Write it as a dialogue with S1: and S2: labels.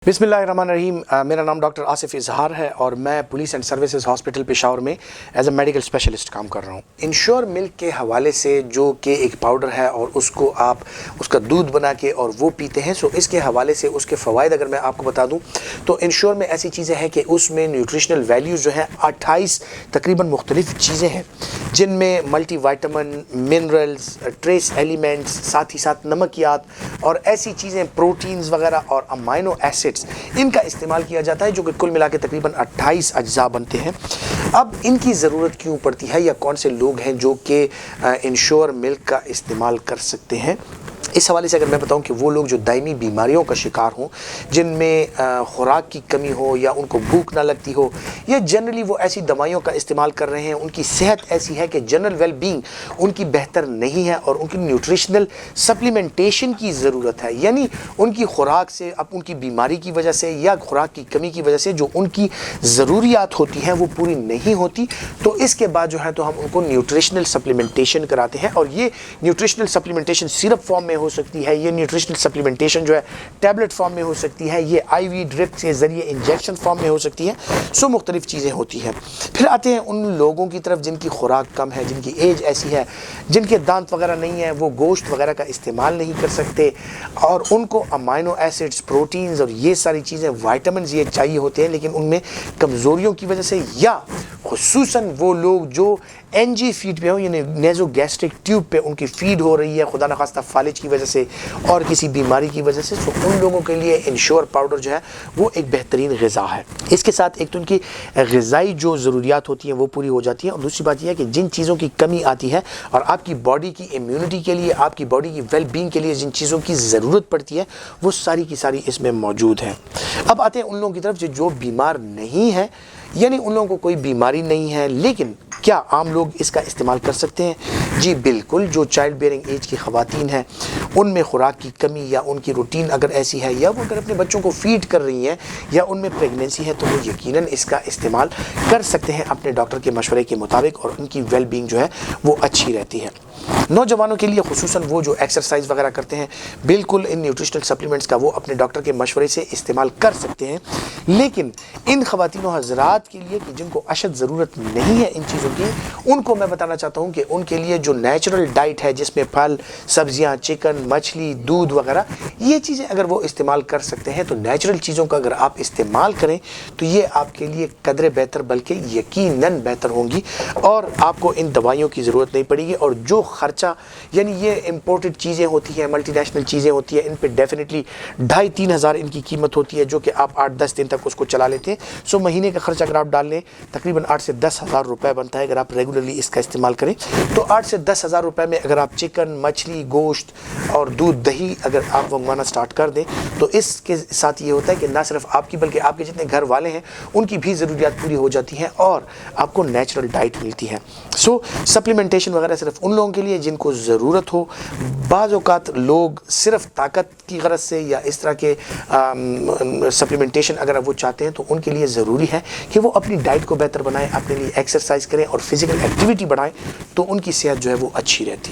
S1: बिस्मिल्लाहिर्रहमानिर्रहीम। मेरा नाम डॉक्टर आसिफ इजहार है और मैं police and services hospital Peshawar में एज अ मेडिकल स्पेशलिस्ट काम कर रहा हूँ। इंश्योर मिल्क के हवाले से जो कि एक पाउडर है और उसको आप उसका दूध बना के और वो पीते हैं, सो इसके हवाले से उसके फ़वाइद अगर मैं आपको बता दूँ तो इंश्योर में ऐसी चीज़ें हैं कि उसमें न्यूट्रिशनल वैल्यूज़ जो हैं 28 तकरीबन मुख्तलिफ चीज़ें हैं, जिनमें multi vitamin, minerals, trace elements, साथ ही साथ नमकियात और ऐसी चीज़ें प्रोटीन्स वगैरह और अमाइनो एसिड इनका इस्तेमाल किया जाता है, जो कि कुल मिला के तकरीबन 28 अज्जा बनते हैं। अब इनकी ज़रूरत क्यों पड़ती है या कौन से लोग हैं जो कि इंश्योर मिल्क का इस्तेमाल कर सकते हैं, इस हवाले से अगर मैं बताऊं कि वो लोग जो दायमी बीमारियों का शिकार हों, जिनमें खुराक की कमी हो या उनको भूख ना लगती हो या जनरली वो ऐसी दवाइयों का इस्तेमाल कर रहे हैं, उनकी सेहत ऐसी है कि जनरल वेल बीइंग उनकी बेहतर नहीं है और उनकी न्यूट्रिशनल सप्लीमेंटेशन की ज़रूरत है, यानी उनकी खुराक से अब उनकी बीमारी की वजह से या खुराक की कमी की वजह से जो उनकी ज़रूरियात होती हैं वो पूरी नहीं होती, तो इसके बाद जो है तो हम उनको न्यूट्रिशनल सप्लीमेंटेशन कराते हैं। और ये न्यूट्रिशनल सप्लीमेंटेशन सिरप फॉर्म में हो सकती है, ये न्यूट्रिशनल सप्लीमेंटेशन जो है टैबलेट फॉर्म में हो सकती है, ये आईवी ड्रिप के ज़रिए इंजेक्शन फॉर्म में हो सकती है। सो मुख्तलिफ चीज़ें होती हैं। फिर आते हैं उन लोगों की तरफ जिनकी खुराक कम है, जिनकी एज ऐसी है, जिनके दांत वगैरह नहीं है, वो गोश्त वगैरह का इस्तेमाल नहीं कर सकते और उनको अमाइनो एसिड्स, प्रोटीन्स और ये सारी चीज़ें, वाइटामिन ये चाहिए होते हैं, लेकिन उनमें कमज़ोरियों की वजह से या खुसूसन वो लोग जो एनजी फीड पे हो, यानी नेज़ो गैस्ट्रिक ट्यूब पे उनकी फीड हो रही है खुदा न खास्ता फालिज की वजह से और किसी बीमारी की वजह से, तो उन लोगों के लिए इंश्योर पाउडर जो है वो एक बेहतरीन ग़िज़ा है। इसके साथ एक तो उनकी ग़िज़ाई जो ज़रूरियात होती हैं वो पूरी हो जाती है और दूसरी बात यह है कि जिन चीज़ों की कमी आती है और आपकी बॉडी की इम्यूनिटी के लिए, आपकी बॉडी की वेल बीइंग के लिए जिन चीज़ों की ज़रूरत पड़ती है वो सारी की सारी इसमें मौजूद है। अब आते हैं उन लोगों की तरफ जो बीमार नहीं है, यानी उन लोगों को कोई बीमारी नहीं है, लेकिन क्या आम लोग इसका इस्तेमाल कर सकते हैं? जी बिल्कुल। जो चाइल्ड बेयरिंग एज की ख़वातीन हैं, उनमें खुराक की कमी या उनकी रूटीन अगर ऐसी है या वो अगर अपने बच्चों को फीड कर रही हैं या उनमें प्रेगनेंसी है, तो वो यकीनन इसका इस्तेमाल कर सकते हैं अपने डॉक्टर के मशवरे के मुताबिक और उनकी वेल बीइंग जो है वो अच्छी रहती है। नौजवानों के लिए खुसूसन वो जो एक्सरसाइज वगैरह करते हैं, बिल्कुल इन न्यूट्रिशनल सप्लीमेंट्स का वो अपने डॉक्टर के मशवरे से इस्तेमाल कर सकते हैं। लेकिन इन ख़वातीनों हज़रात के लिए कि जिनको अशद ज़रूरत नहीं है इन चीज़ों की, उनको मैं बताना चाहता हूँ कि उनके लिए जो नेचुरल डाइट है, जिसमें फल, सब्जियाँ, चिकन, मछली, दूध वगैरह ये चीज़ें अगर वो इस्तेमाल कर सकते हैं, तो नेचुरल चीज़ों का अगर आप इस्तेमाल करें तो ये आपके लिए कदरे बेहतर बल्कि यकीनन बेहतर होंगी और आपको इन दवाइयों की ज़रूरत नहीं पड़ेगी। और जो ख़र्चा, यानी ये इम्पोर्टेड चीज़ें होती हैं, मल्टीनेशनल चीज़ें होती हैं, इन पे डेफिनेटली 2,500-3 हज़ार इनकी कीमत होती है, जो कि आप 8-10 दिन तक उसको चला लेते हैं। सो महीने का खर्चा अगर आप डाल लें तकरीबन 8 से 10 हज़ार रुपये बनता है अगर आप रेगुलरली इसका इस्तेमाल करें। तो 8 से 10 हज़ार रुपये में अगर आप चिकन, मछली, गोश्त और दूध, दही अगर आप मंगवाना स्टार्ट कर दें, तो इसके साथ ये होता है कि ना सिर्फ आपकी बल्कि आपके जितने घर वाले हैं उनकी भी ज़रूरियात पूरी हो जाती हैं और आपको नेचुरल डाइट मिलती है। सो सप्लीमेंटेशन वगैरह सिर्फ उन लोगों के लिए जिनको ज़रूरत हो। बाज़ औक़ात लोग सिर्फ ताकत की गरज से या इस तरह के सप्लीमेंटेशन अगर वो चाहते हैं, तो उनके लिए ज़रूरी है कि वो अपनी डाइट को बेहतर बनाएं, अपने लिए एक्सरसाइज करें और फिज़िकल एक्टिविटी बढ़ाएं, तो उनकी सेहत जो है वो अच्छी रहती है।